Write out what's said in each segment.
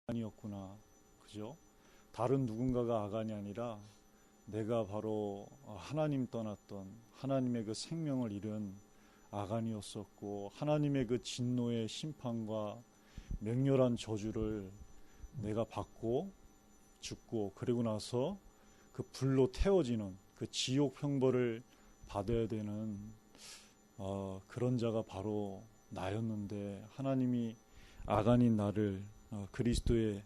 아간이었구나. 그죠? 다른 누군가가 아간이 아니라 내가 바로 하나님 떠났던 하나님의 그 생명을 잃은 아간이었었고, 하나님의 그 진노의 심판과 맹렬한 저주를 내가 받고 죽고, 그리고 나서 그 불로 태워지는 그 지옥 형벌을 받아야 되는 그런 자가 바로 나였는데, 하나님이 아간인 나를 그리스도의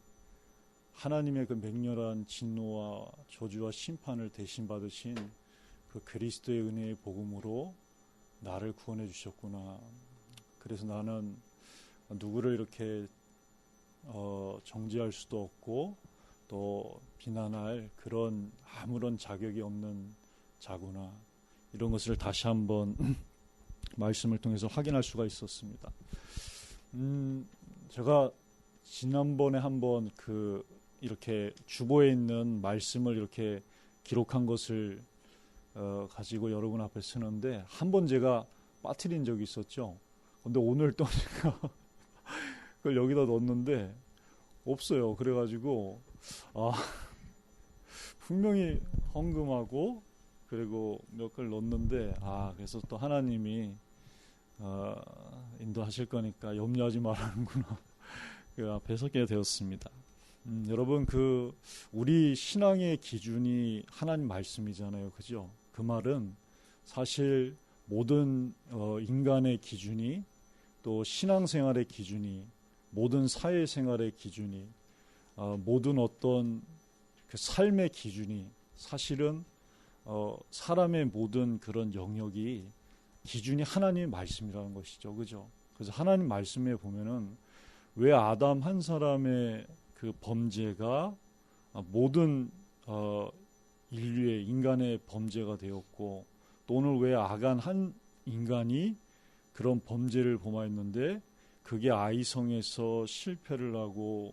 하나님의 그 맹렬한 진노와 저주와 심판을 대신 받으신 그 그리스도의 은혜의 복음으로 나를 구원해 주셨구나. 그래서 나는 누구를 이렇게 정죄할 수도 없고 또 비난할 그런 아무런 자격이 없는 자구나. 이런 것을 다시 한번 말씀을 통해서 확인할 수가 있었습니다. 제가 지난번에 한번 이렇게 주보에 있는 말씀을 이렇게 기록한 것을 가지고 여러분 앞에 쓰는데, 한번 제가 빠뜨린 적이 있었죠. 근데 오늘 또 제가 그걸 여기다 넣었는데 없어요. 그래가지고 분명히 헌금하고 그리고 몇 걸 넣었는데 그래서 또 하나님이 인도하실 거니까 염려하지 말라는구나. 그 앞에 서게 되었습니다. 여러분, 우리 신앙의 기준이 하나님 말씀이잖아요. 그죠? 그 말은 사실 모든 인간의 기준이, 또 신앙생활의 기준이, 모든 사회생활의 기준이, 모든 어떤 그 삶의 기준이 사실은 사람의 모든 그런 영역이 기준이 하나님의 말씀이라는 것이죠. 그죠? 그래서 하나님 말씀에 보면은 왜 아담 한 사람의 그 범죄가 모든 인류의 인간의 범죄가 되었고, 또 오늘 왜 아간 한 인간이 그런 범죄를 범하였는데 그게 아이성에서 실패를 하고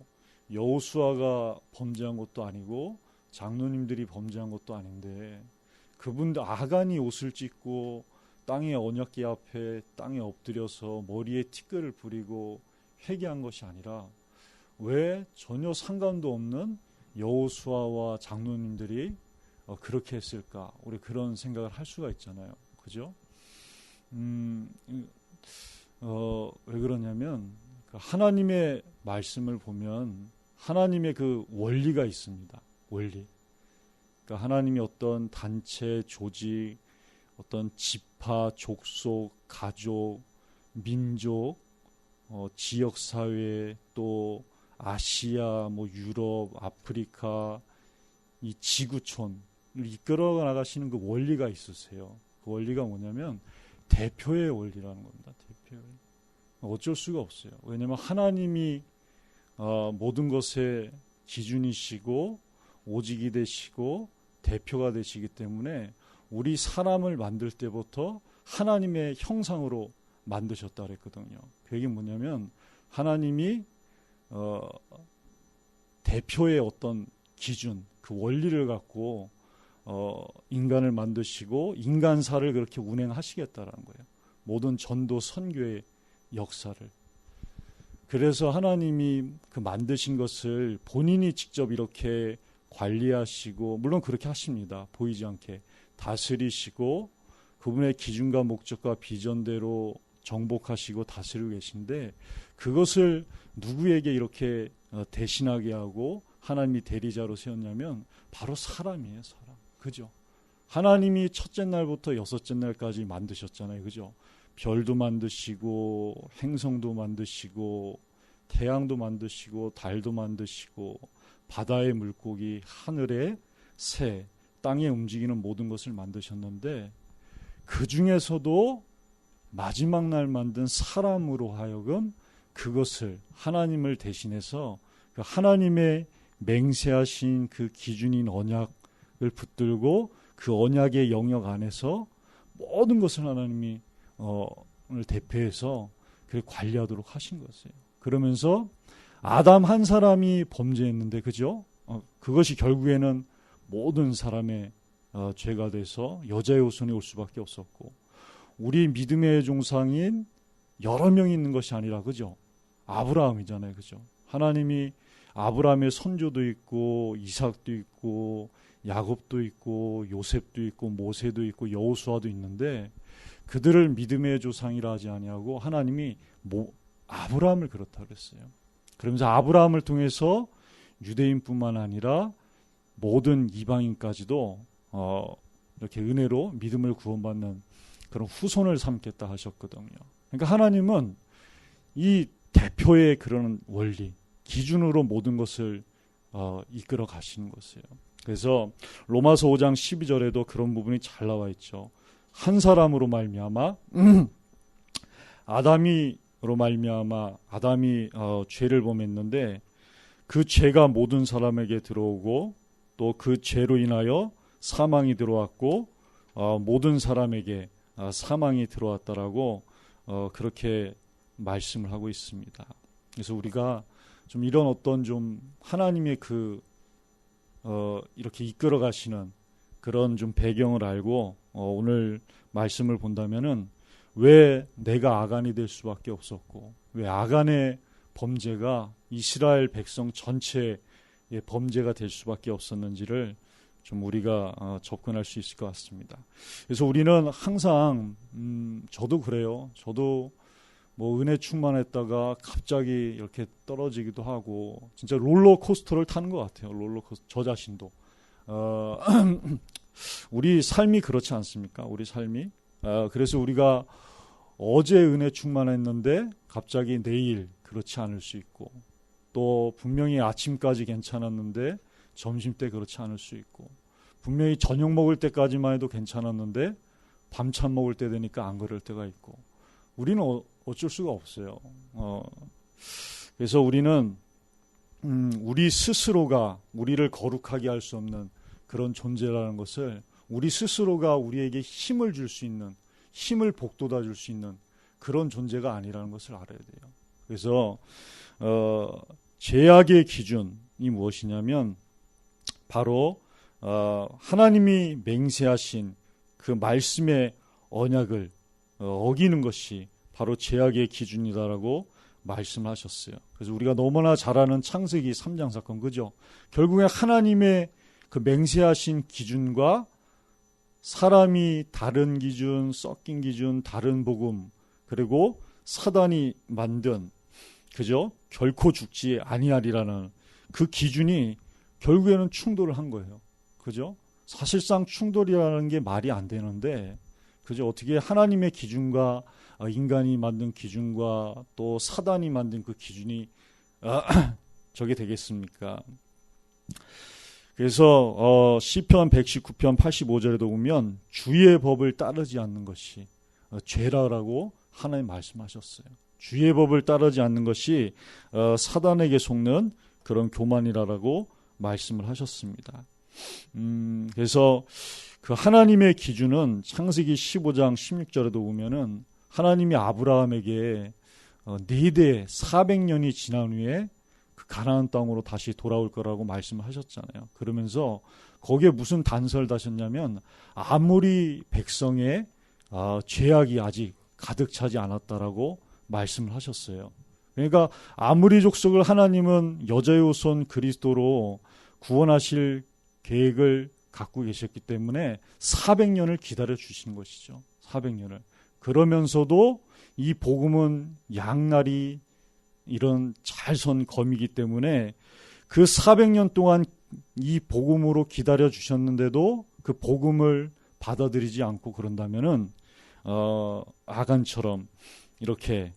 여호수아가 범죄한 것도 아니고 장로님들이 범죄한 것도 아닌데, 그분들 아간이 옷을 찢고 땅의 언약궤 앞에 땅에 엎드려서 머리에 티끌을 부리고 회개한 것이 아니라 왜 전혀 상관도 없는 여호수아와 장로님들이 그렇게 했을까? 우리 그런 생각을 할 수가 있잖아요. 그죠? 왜 그러냐면 하나님의 말씀을 보면 하나님의 그 원리가 있습니다. 원리. 그러니까 하나님이 어떤 단체, 조직, 어떤 지파, 족속, 가족, 민족, 지역사회, 또 아시아, 유럽, 아프리카, 이 지구촌을 이끌어 나가시는 그 원리가 있으세요. 그 원리가 뭐냐면 대표의 원리라는 겁니다. 대표의. 어쩔 수가 없어요. 왜냐하면 하나님이 모든 것의 기준이시고 오직이 되시고 대표가 되시기 때문에 우리 사람을 만들 때부터 하나님의 형상으로 만드셨다 그랬거든요. 그게 뭐냐면 하나님이 대표의 어떤 기준, 그 원리를 갖고 인간을 만드시고 인간사를 그렇게 운행하시겠다라는 거예요. 모든 전도 선교의 역사를. 그래서 하나님이 그 만드신 것을 본인이 직접 이렇게 관리하시고, 물론 그렇게 하십니다. 보이지 않게 다스리시고 그분의 기준과 목적과 비전대로 정복하시고 다스리고 계신데, 그것을 누구에게 이렇게 대신하게 하고 하나님이 대리자로 세웠냐면 바로 사람이에요. 사람. 그죠? 하나님이 첫째 날부터 여섯째 날까지 만드셨잖아요. 그죠? 별도 만드시고 행성도 만드시고 태양도 만드시고 달도 만드시고 바다의 물고기, 하늘의 새, 땅에 움직이는 모든 것을 만드셨는데, 그 중에서도 마지막 날 만든 사람으로 하여금 그것을 하나님을 대신해서 그 하나님의 맹세하신 그 기준인 언약을 붙들고 그 언약의 영역 안에서 모든 것을 하나님이 오늘 대표해서 그렇게 관리하도록 하신 것이에요. 그러면서 아담 한 사람이 범죄했는데, 그죠? 그것이 결국에는 모든 사람의 죄가 돼서 여자의 후손이 올 수밖에 없었고, 우리 믿음의 종상인 여러 명이 있는 것이 아니라, 그죠? 아브라함이잖아요. 그죠? 하나님이 아브라함의 선조도 있고 이삭도 있고 야곱도 있고 요셉도 있고 모세도 있고 여호수아도 있는데 그들을 믿음의 조상이라 하지 아니하고 하나님이 아브라함을 그렇다 그랬어요. 그러면서 아브라함을 통해서 유대인뿐만 아니라 모든 이방인까지도 이렇게 은혜로 믿음을 구원받는 그런 후손을 삼겠다 하셨거든요. 그러니까 하나님은 이 대표의 그런 원리, 기준으로 모든 것을 이끌어 가시는 것이에요. 그래서 로마서 5장 12절에도 그런 부분이 잘 나와 있죠. 한 사람으로 말미암아 아담이로 말미암아 아담이 죄를 범했는데 그 죄가 모든 사람에게 들어오고 또 그 죄로 인하여 사망이 들어왔고 모든 사람에게 사망이 들어왔다라고 그렇게 말씀을 하고 있습니다. 그래서 우리가 좀 이런 어떤 좀 하나님의 이렇게 이끌어 가시는 그런 좀 배경을 알고 오늘 말씀을 본다면은 왜 내가 아간이 될 수밖에 없었고 왜 아간의 범죄가 이스라엘 백성 전체의 범죄가 될 수밖에 없었는지를 좀 우리가 접근할 수 있을 것 같습니다. 그래서 우리는 항상 저도 그래요. 저도 뭐 은혜 충만했다가 갑자기 이렇게 떨어지기도 하고 진짜 롤러코스터를 타는 것 같아요. 롤러코스터 저 자신도 우리 삶이 그렇지 않습니까? 우리 삶이 그래서 우리가 어제 은혜 충만했는데 갑자기 내일 그렇지 않을 수 있고 또 분명히 아침까지 괜찮았는데 점심때 그렇지 않을 수 있고 분명히 저녁 먹을 때까지만 해도 괜찮았는데 밤참 먹을 때 되니까 안 그럴 때가 있고 우리는 어쩔 수가 없어요. 그래서 우리는 우리 스스로가 우리를 거룩하게 할 수 없는 그런 존재라는 것을 우리 스스로가 우리에게 힘을 줄 수 있는 힘을 북돋아 줄 수 있는 그런 존재가 아니라는 것을 알아야 돼요. 그래서 죄악의 기준이 무엇이냐면 바로 하나님이 맹세하신 그 말씀의 언약을 어기는 것이 바로 죄악의 기준이다라고 말씀하셨어요. 그래서 우리가 너무나 잘 아는 창세기 3장 사건 그죠? 결국에 하나님의 그 맹세하신 기준과 사람이 다른 기준, 섞인 기준, 다른 복음 그리고 사단이 만든 그죠? 결코 죽지 아니하리라는 그 기준이 결국에는 충돌을 한 거예요. 그죠? 사실상 충돌이라는 게 말이 안 되는데 그죠? 어떻게 하나님의 기준과 인간이 만든 기준과 또 사단이 만든 그 기준이 저게 되겠습니까? 그래서 시편 119편 85절에도 보면 주의 법을 따르지 않는 것이 죄라라고 하나님 말씀하셨어요. 주의 법을 따르지 않는 것이 사단에게 속는 그런 교만이라고 말씀을 하셨습니다. 그래서 그 하나님의 기준은 창세기 15장 16절에도 보면은 하나님이 아브라함에게 4대 400년이 지난 후에 그 가나안 땅으로 다시 돌아올 거라고 말씀을 하셨잖아요. 그러면서 거기에 무슨 단서를 다셨냐면 아무리 백성의 죄악이 아직 가득 차지 않았다라고 말씀을 하셨어요. 그러니까 아무리 족속을 하나님은 여자의 후손 그리스도로 구원하실 계획을 갖고 계셨기 때문에 400년을 기다려 주신 것이죠. 400년을. 그러면서도 이 복음은 양날이 이런 잘 선 검이기 때문에 그 400년 동안 이 복음으로 기다려 주셨는데도 그 복음을 받아들이지 않고 그런다면은 아간처럼 이렇게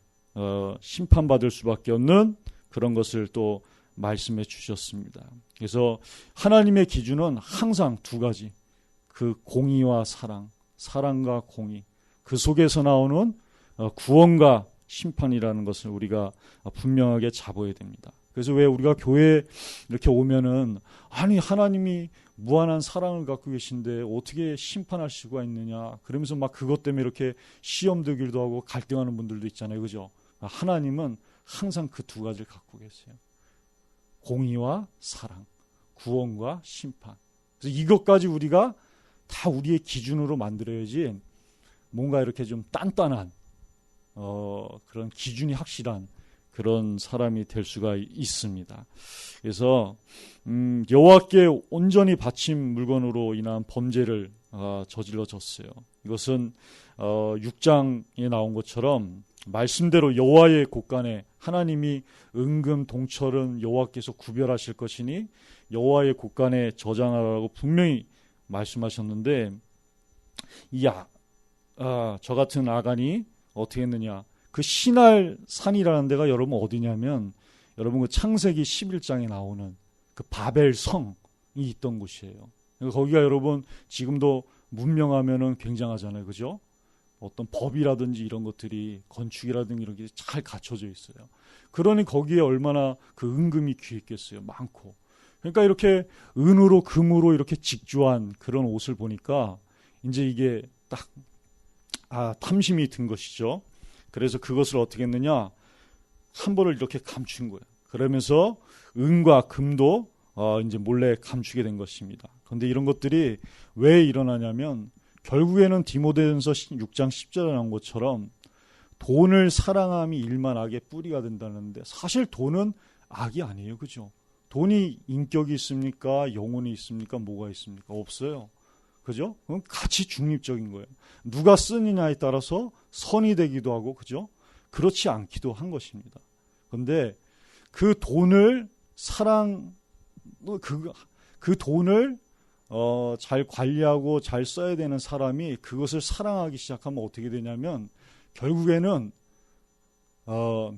심판받을 수밖에 없는 그런 것을 또 말씀해 주셨습니다. 그래서 하나님의 기준은 항상 두 가지, 그 공의와 사랑, 사랑과 공의, 그 속에서 나오는 구원과 심판이라는 것을 우리가 분명하게 잡아야 됩니다. 그래서 왜 우리가 교회에 이렇게 오면은 아니 하나님이 무한한 사랑을 갖고 계신데 어떻게 심판할 수가 있느냐 그러면서 막 그것 때문에 이렇게 시험 들기도 하고 갈등하는 분들도 있잖아요. 그죠? 하나님은 항상 그 두 가지를 갖고 계세요. 공의와 사랑, 구원과 심판. 그래서 이것까지 우리가 다 우리의 기준으로 만들어야지 뭔가 이렇게 좀 단단한 그런 기준이 확실한 그런 사람이 될 수가 있습니다. 그래서 여호와께 온전히 바친 물건으로 인한 범죄를 저질러졌어요. 이것은 6장에 나온 것처럼 말씀대로 여호와의 곳간에 하나님이 은금 동철은 여호와께서 구별하실 것이니 여호와의 곳간에 저장하라고 분명히 말씀하셨는데 저 같은 아간이 어떻게 했느냐. 그 시날 산이라는 데가 여러분 어디냐면 여러분 그 창세기 11장에 나오는 그 바벨 성이 있던 곳이에요. 거기가 여러분 지금도 문명하면은 굉장하잖아요. 그죠? 어떤 법이라든지 이런 것들이 건축이라든지 이런 게 잘 갖춰져 있어요. 그러니 거기에 얼마나 그 은금이 귀했겠어요. 많고. 그러니까 이렇게 은으로 금으로 이렇게 직조한 그런 옷을 보니까 이제 이게 딱 탐심이 든 것이죠. 그래서 그것을 어떻게 했느냐? 한 번을 이렇게 감춘 거예요. 그러면서 은과 금도 이제 몰래 감추게 된 것입니다. 그런데 이런 것들이 왜 일어나냐면 결국에는 디모데전서 6장 10절에 나온 것처럼 돈을 사랑함이 일만 악의 뿌리가 된다는데 사실 돈은 악이 아니에요. 그죠? 돈이 인격이 있습니까? 영혼이 있습니까? 뭐가 있습니까? 없어요. 그죠? 그건 가치 중립적인 거예요. 누가 쓰느냐에 따라서 선이 되기도 하고, 그죠? 그렇지 않기도 한 것입니다. 그런데 그 돈을 그 돈을 잘 관리하고 잘 써야 되는 사람이 그것을 사랑하기 시작하면 어떻게 되냐면 결국에는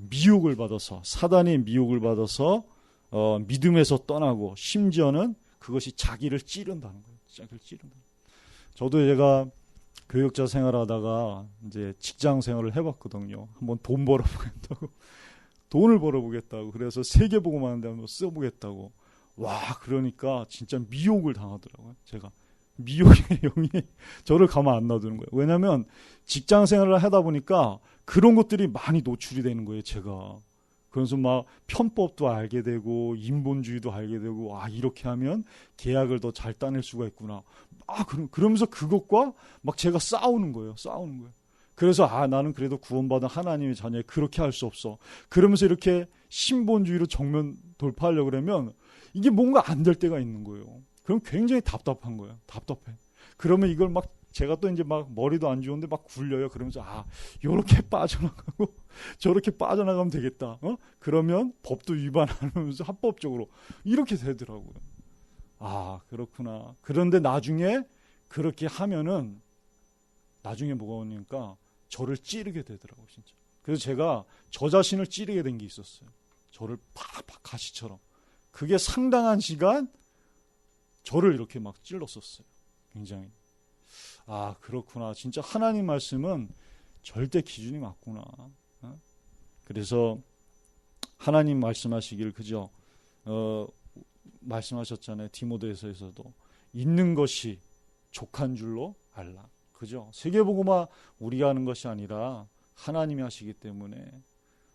미혹을 받아서 사단의 미혹을 받아서 믿음에서 떠나고 심지어는 그것이 자기를 찌른다는 거예요. 자기를 찌른다. 저도 제가 교육자 생활하다가 이제 직장 생활을 해봤거든요. 한번 돈 벌어보겠다고, 돈을 벌어보겠다고. 그래서 세계보고만 하는데 한번 써보겠다고. 와, 그러니까 진짜 미혹을 당하더라고요. 제가 미혹의 영이 저를 가만 안 놔두는 거예요. 왜냐하면 직장 생활을 하다 보니까 그런 것들이 많이 노출이 되는 거예요. 제가. 그래서 막 편법도 알게 되고 인본주의도 알게 되고 이렇게 하면 계약을 더 잘 따낼 수가 있구나. 그러면서 그것과 막 제가 싸우는 거예요. 그래서 나는 그래도 구원받은 하나님의 자녀에 그렇게 할 수 없어. 그러면서 이렇게 신본주의로 정면 돌파하려고 그러면 이게 뭔가 안 될 때가 있는 거예요. 그럼 굉장히 답답한 거예요. 답답해. 그러면 이걸 막 제가 또 이제 막 머리도 안 좋은데 막 굴려요. 그러면서 요렇게 빠져나가고 저렇게 빠져나가면 되겠다. 그러면 법도 위반 안 하면서 합법적으로 이렇게 되더라고요. 그렇구나. 그런데 나중에 그렇게 하면은 나중에 뭐가 오니까 저를 찌르게 되더라고요, 진짜. 그래서 제가 저 자신을 찌르게 된 게 있었어요. 저를 팍팍 가시처럼. 그게 상당한 시간 저를 이렇게 막 찔렀었어요. 굉장히. 그렇구나. 진짜 하나님 말씀은 절대 기준이 맞구나. 그래서 하나님 말씀하시길 그죠? 말씀하셨잖아요. 디모데서에서도 있는 것이 족한 줄로 알라. 그죠? 세계복음화 우리가 하는 것이 아니라 하나님이 하시기 때문에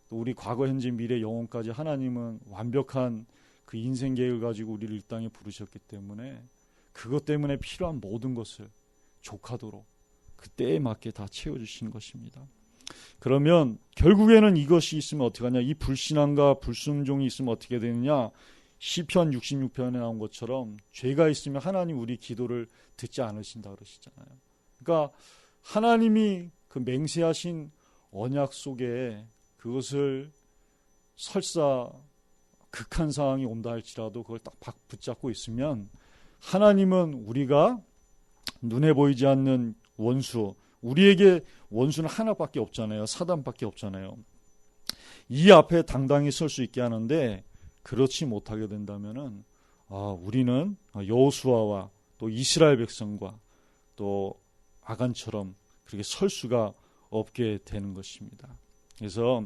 또 우리 과거, 현재, 미래, 영혼까지 하나님은 완벽한 그 인생 계획을 가지고 우리를 이 땅에 부르셨기 때문에 그것 때문에 필요한 모든 것을 족하도록 그때에 맞게 다 채워주시는 것입니다. 그러면 결국에는 이것이 있으면 어떻게 하냐? 이 불신앙과 불순종이 있으면 어떻게 되느냐? 시편 66편에 나온 것처럼 죄가 있으면 하나님 우리 기도를 듣지 않으신다 그러시잖아요. 그러니까 하나님이 그 맹세하신 언약 속에 그것을 설사 극한 상황이 온다 할지라도 그걸 딱 붙잡고 있으면 하나님은 우리가 눈에 보이지 않는 원수, 우리에게 원수는 하나밖에 없잖아요. 사단밖에 없잖아요. 이 앞에 당당히 설 수 있게 하는데 그렇지 못하게 된다면은 우리는 여호수아와 또 이스라엘 백성과 또 아간처럼 그렇게 설 수가 없게 되는 것입니다. 그래서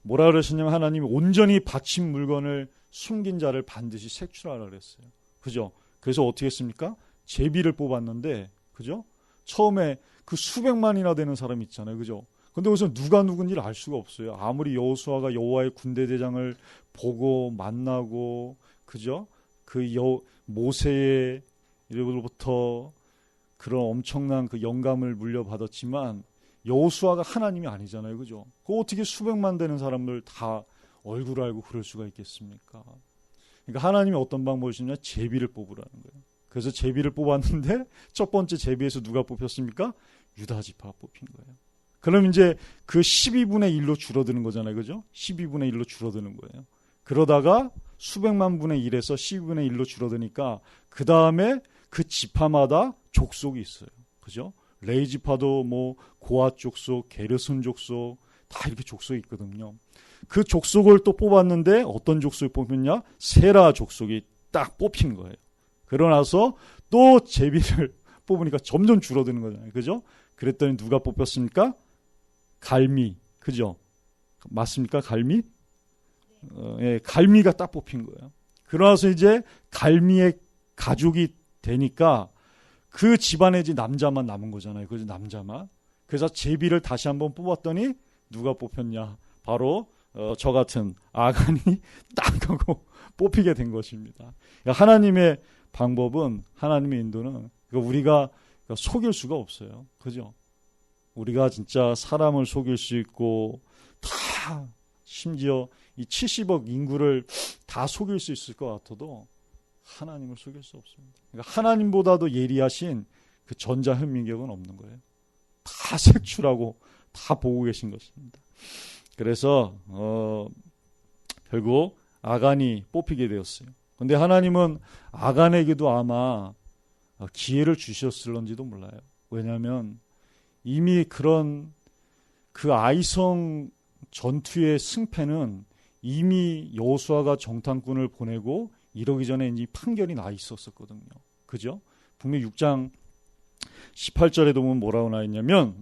뭐라 그러셨냐면 하나님이 온전히 바친 물건을 숨긴 자를 반드시 색출하라 그랬어요. 그죠? 그래서 어떻게 했습니까? 제비를 뽑았는데, 그죠? 처음에 그 수백만이나 되는 사람 있잖아요. 그죠? 근데 거기서 누가 누군지를 알 수가 없어요. 아무리 여호수아가 여호와의 군대 대장을 보고 만나고, 그죠? 모세의 이로부터 그런 엄청난 그 영감을 물려받았지만 여호수아가 하나님이 아니잖아요. 그죠? 그 어떻게 수백만 되는 사람들 다 얼굴 알고 그럴 수가 있겠습니까? 그러니까 하나님이 어떤 방법을 주냐? 제비를 뽑으라는 거예요. 그래서 제비를 뽑았는데 첫 번째 제비에서 누가 뽑혔습니까? 유다 지파가 뽑힌 거예요. 그럼 이제 그 12분의 1로 줄어드는 거잖아요. 그죠? 12분의 1로 줄어드는 거예요. 그러다가 수백만 분의 1에서 12분의 1로 줄어드니까 그 다음에 그 지파마다 족속이 있어요. 그죠? 레위 지파도 뭐 고아 족속, 게르손 족속 다 이렇게 족속이 있거든요. 그 족속을 또 뽑았는데 어떤 족속이 뽑혔냐? 세라 족속이 딱 뽑힌 거예요. 그러고 나서 또 제비를 뽑으니까 점점 줄어드는 거잖아요. 그죠? 그랬더니 누가 뽑혔습니까? 갈미. 그죠? 맞습니까? 갈미? 예, 갈미가 딱 뽑힌 거예요. 그러나서 이제 갈미의 가족이 되니까 그 집안에 이제 남자만 남은 거잖아요. 그죠? 남자만. 그래서 제비를 다시 한번 뽑았더니 누가 뽑혔냐? 바로 저 같은 아간이 딱 하고 뽑히게 된 것입니다. 그러니까 하나님의 방법은, 하나님의 인도는 우리가 속일 수가 없어요. 그죠? 우리가 진짜 사람을 속일 수 있고 다 심지어 이 70억 인구를 다 속일 수 있을 것 같아도 하나님을 속일 수 없습니다. 그러니까 하나님보다도 예리하신 그 전자현미경은 없는 거예요. 다 색출하고 다 보고 계신 것입니다. 그래서 결국 아간이 뽑히게 되었어요. 그런데 하나님은 아간에게도 아마 기회를 주셨을런지도 몰라요. 왜냐하면 이미 그런 그 아이성 전투의 승패는 이미 여호수아가 정탐꾼을 보내고 이러기 전에 이제 판결이 나 있었거든요. 그죠? 분명 6장 18절에도 보면 뭐라고 나 있냐면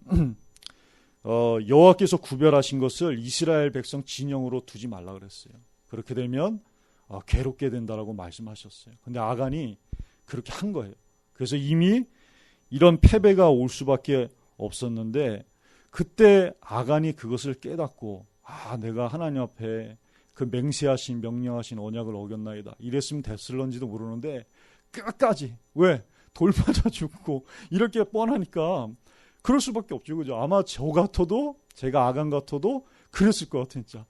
여호와께서 구별하신 것을 이스라엘 백성 진영으로 두지 말라 그랬어요. 그렇게 되면 괴롭게 된다라고 말씀하셨어요. 근데 아간이 그렇게 한 거예요. 그래서 이미 이런 패배가 올 수밖에 없었는데 그때 아간이 그것을 깨닫고 내가 하나님 앞에 그 맹세하신 명령하신 언약을 어겼나이다. 이랬으면 됐을런지도 모르는데 끝까지 왜? 돌맞아 죽고 이렇게 뻔하니까 그럴 수밖에 없죠. 그죠? 아마 저 같아도 제가 아간 같아도 그랬을 것 같아. 진짜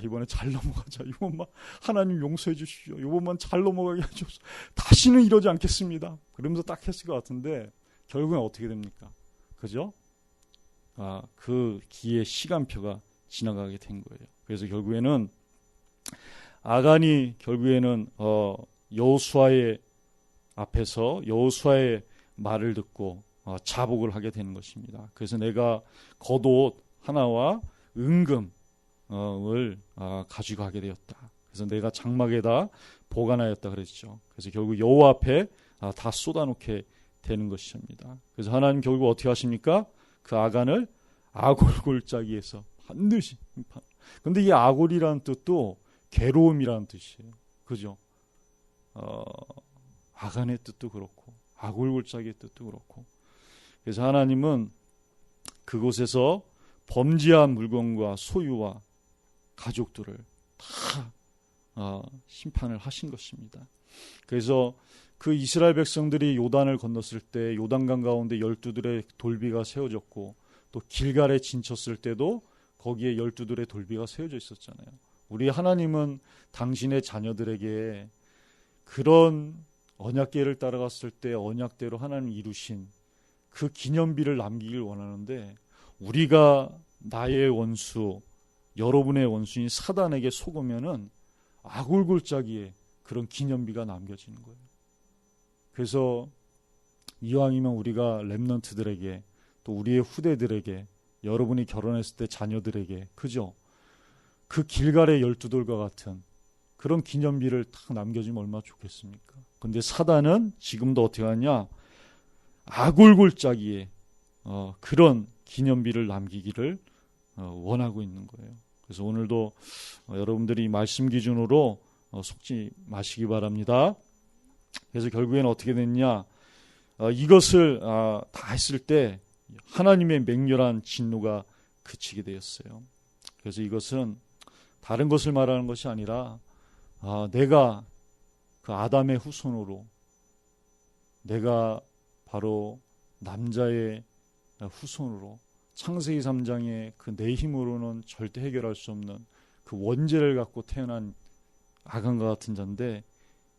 이번에 잘 넘어가자. 이번만 하나님 용서해 주십시오. 이번만 잘 넘어가게 해주십시오. 다시는 이러지 않겠습니다. 그러면서 딱 했을 것 같은데 결국엔 어떻게 됩니까? 그죠? 그 기의 시간표가 지나가게 된 거예요. 그래서 결국에는 아간이 결국에는 여호수아의 앞에서 여호수아의 말을 듣고 자복을 하게 되는 것입니다. 그래서 내가 겉옷 하나와 은금을 가지고 가게 되었다. 그래서 내가 장막에다 보관하였다 그랬죠. 그래서 결국 여호와 앞에 다 쏟아놓게 되는 것입니다. 그래서 하나님 결국 어떻게 하십니까? 그 아간을 아골골짜기에서 반드시 심판. 근데 이 아골이라는 뜻도 괴로움이라는 뜻이에요. 그죠? 아간의 뜻도 그렇고 아골골짜기의 뜻도 그렇고. 그래서 하나님은 그곳에서 범죄한 물건과 소유와 가족들을 다 심판을 하신 것입니다. 그래서 그 이스라엘 백성들이 요단을 건넜을 때 요단강 가운데 12들의 돌비가 세워졌고 또 길갈에 진쳤을 때도 거기에 12들의 돌비가 세워져 있었잖아요. 우리 하나님은 당신의 자녀들에게 그런 언약궤를 따라갔을 때 언약대로 하나님 이루신 그 기념비를 남기길 원하는데 우리가 나의 원수, 여러분의 원수인 사단에게 속으면은 아골골짜기에 그런 기념비가 남겨지는 거예요. 그래서 이왕이면 우리가 렘넌트들에게 또 우리의 후대들에게 여러분이 결혼했을 때 자녀들에게 그죠? 그 길갈의 12돌과 같은 그런 기념비를 딱 남겨주면 얼마나 좋겠습니까? 근데 사단은 지금도 어떻게 하냐? 아골골짜기에 그런 기념비를 남기기를 원하고 있는 거예요. 그래서 오늘도 여러분들이 말씀 기준으로 속지 마시기 바랍니다. 그래서 결국에는 어떻게 됐냐? 이것을 다 했을 때 하나님의 맹렬한 진노가 그치게 되었어요. 그래서 이것은 다른 것을 말하는 것이 아니라 내가 그 아담의 후손으로 내가 바로 남자의 후손으로 창세기 3장의 그 내 힘으로는 절대 해결할 수 없는 그 원죄를 갖고 태어난 아간과 같은 자인데,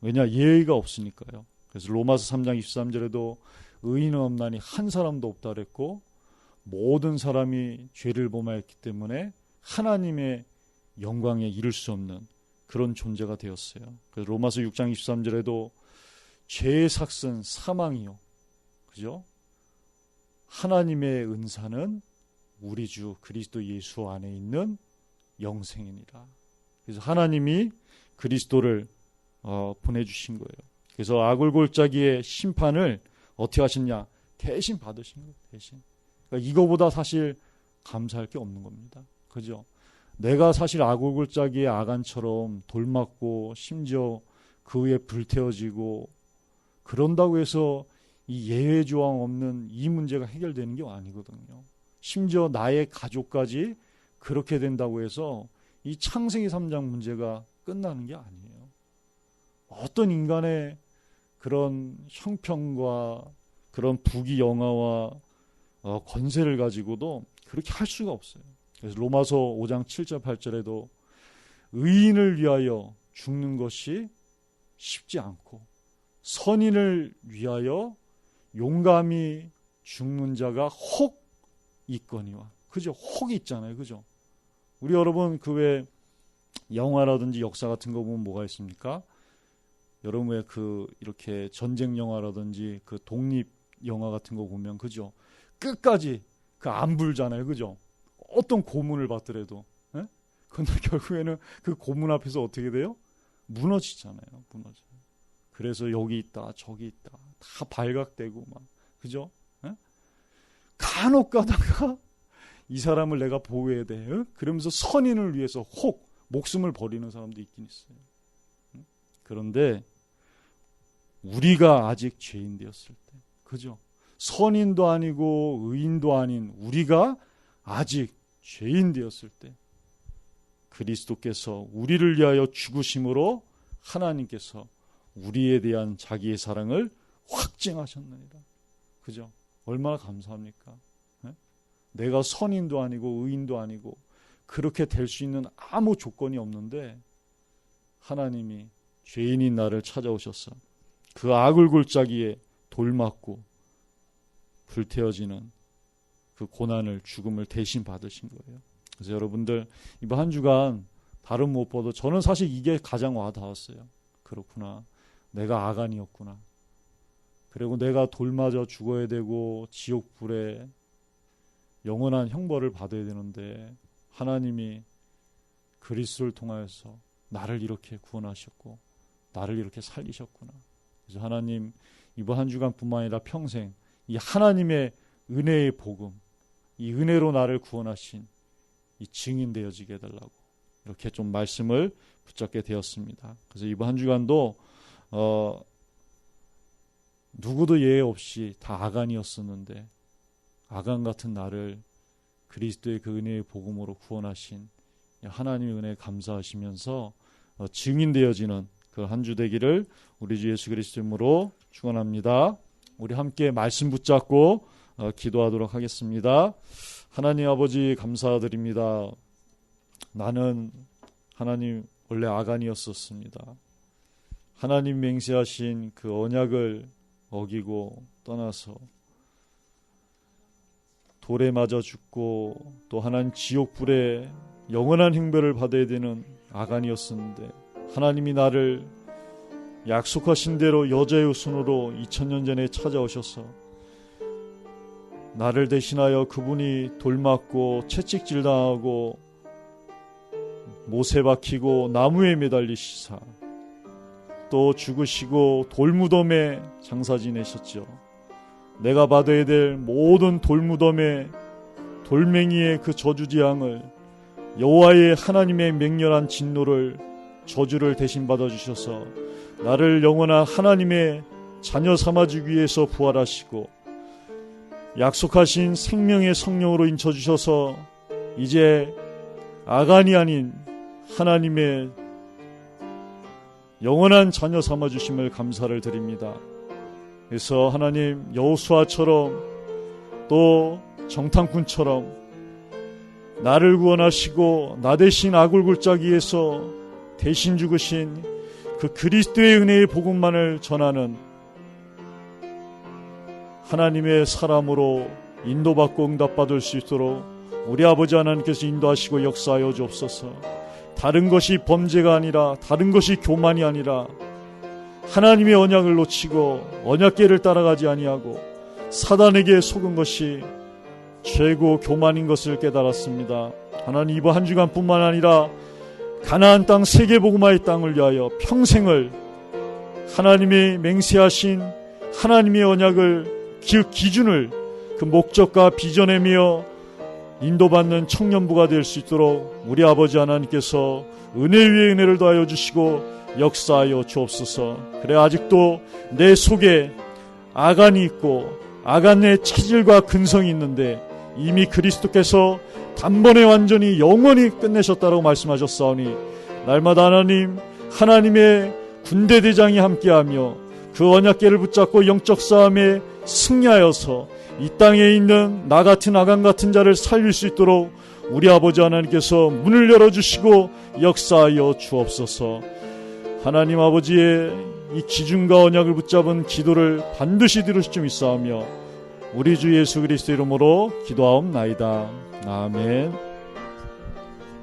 왜냐? 예의가 없으니까요. 그래서 로마서 3장 23절에도 의인은 없나니 한 사람도 없다 그랬고, 모든 사람이 죄를 범하였기 때문에 하나님의 영광에 이를 수 없는 그런 존재가 되었어요. 그래서 로마서 6장 23절에도 죄의 삭은 사망이요, 그죠? 하나님의 은사는 우리 주 그리스도 예수 안에 있는 영생이니라. 그래서 하나님이 그리스도를 보내주신 거예요. 그래서 아골골짜기의 심판을 어떻게 하셨냐? 대신 받으신 거예요. 대신. 그러니까 이거보다 사실 감사할 게 없는 겁니다. 그죠? 내가 사실 아골골짜기의 아간처럼 돌 맞고 심지어 그 위에 불태워지고 그런다고 해서 이 예외 조항 없는 이 문제가 해결되는 게 아니거든요. 심지어 나의 가족까지 그렇게 된다고 해서 이 창세기 3장 문제가 끝나는 게 아니에요. 어떤 인간의 그런 형평과 그런 부귀영화와 권세를 가지고도 그렇게 할 수가 없어요. 그래서 로마서 5장 7절 8절에도 의인을 위하여 죽는 것이 쉽지 않고 선인을 위하여 용감히 죽는 자가 혹 있거니와. 그죠? 혹이 있잖아요. 그죠? 우리 여러분 그 외 영화라든지 역사 같은 거 보면 뭐가 있습니까? 여러분 왜 그 이렇게 전쟁 영화라든지 그 독립 영화 같은 거 보면 그죠? 끝까지 그 안 불잖아요. 그죠? 어떤 고문을 받더라도. 예? 근데 결국에는 그 고문 앞에서 어떻게 돼요? 무너지잖아요. 무너져요. 그래서 여기 있다 저기 있다 다 발각되고 막 그죠? 예? 간혹 가다가 이 사람을 내가 보호해야 돼. 예? 그러면서 선인을 위해서 혹 목숨을 버리는 사람도 있긴 있어요. 그런데 우리가 아직 죄인 되었을 때, 그죠? 선인도 아니고 의인도 아닌 우리가 아직 죄인 되었을 때 그리스도께서 우리를 위하여 죽으심으로 하나님께서 우리에 대한 자기의 사랑을 확증하셨느니라. 그죠? 얼마나 감사합니까? 네? 내가 선인도 아니고 의인도 아니고 그렇게 될 수 있는 아무 조건이 없는데 하나님이 죄인인 나를 찾아오셔서 그 아굴골짜기에 돌 맞고 불태워지는 그 고난을 죽음을 대신 받으신 거예요. 그래서 여러분들 이번 한 주간 다른 무엇보다 저는 사실 이게 가장 와닿았어요. 그렇구나. 내가 아간이었구나. 그리고 내가 돌 맞아 죽어야 되고 지옥불에 영원한 형벌을 받아야 되는데 하나님이 그리스도를 통하여서 나를 이렇게 구원하셨고 나를 이렇게 살리셨구나. 그래서 하나님 이번 한 주간뿐만 아니라 평생 이 하나님의 은혜의 복음, 이 은혜로 나를 구원하신 이 증인 되어지게 해달라고 이렇게 좀 말씀을 붙잡게 되었습니다. 그래서 이번 한 주간도 누구도 예외 없이 다 아간이었었는데 아간 같은 나를 그리스도의 그 은혜의 복음으로 구원하신 하나님의 은혜에 감사하시면서 증인 되어지는 그 한 주 되기를 우리 주 예수 그리스도 이름으로 축원합니다. 우리 함께 말씀 붙잡고 기도하도록 하겠습니다. 하나님 아버지 감사드립니다. 나는 하나님 원래 아간이었었습니다. 하나님 맹세하신 그 언약을 어기고 떠나서 돌에 맞아 죽고 또 하나님 지옥불에 영원한 형벌을 받아야 되는 아간이었었는데 하나님이 나를 약속하신 대로 여자의 손으로 2000년 전에 찾아오셔서 나를 대신하여 그분이 돌 맞고 채찍질 당하고 못에 박히고 나무에 매달리시사 또 죽으시고 돌무덤에 장사 지내셨죠. 내가 받아야 될 모든 돌무덤의 돌멩이의 그 저주재앙을 여호와의 하나님의 맹렬한 진노를 저주를 대신 받아주셔서 나를 영원한 하나님의 자녀 삼아주기 위해서 부활하시고 약속하신 생명의 성령으로 인쳐주셔서 이제 아간이 아닌 하나님의 영원한 자녀 삼아주심을 감사를 드립니다. 그래서 하나님 여호수아처럼 또 정탐꾼처럼 나를 구원하시고 나 대신 악을 굴자기 위해서 대신 죽으신 그 그리스도의 은혜의 복음만을 전하는 하나님의 사람으로 인도받고 응답받을 수 있도록 우리 아버지 하나님께서 인도하시고 역사하여 주옵소서. 다른 것이 범죄가 아니라, 다른 것이 교만이 아니라 하나님의 언약을 놓치고 언약궤를 따라가지 아니하고 사단에게 속은 것이 죄고 교만인 것을 깨달았습니다. 하나님, 이번 한 주간뿐만 아니라 가나안 땅 세계복음화의 땅을 위하여 평생을 하나님의 맹세하신 하나님의 언약을, 그 기준을, 그 목적과 비전이며 인도받는 청년부가 될 수 있도록 우리 아버지 하나님께서 은혜 위에 은혜를 더하여 주시고 역사하여 주옵소서. 그래, 아직도 내 속에 아간이 있고 아간의 체질과 근성이 있는데 이미 그리스도께서 단번에 완전히 영원히 끝내셨다고 말씀하셨사오니 날마다 하나님의 군대 대장이 함께하며 그 언약궤를 붙잡고 영적 싸움에 승리하여서 이 땅에 있는 나 같은 아간 같은 자를 살릴 수 있도록 우리 아버지 하나님께서 문을 열어주시고 역사하여 주옵소서. 하나님 아버지의 이 기준과 언약을 붙잡은 기도를 반드시 들으실 줄 믿사오며 우리 주 예수 그리스도 이름으로 기도하옵나이다. 아멘.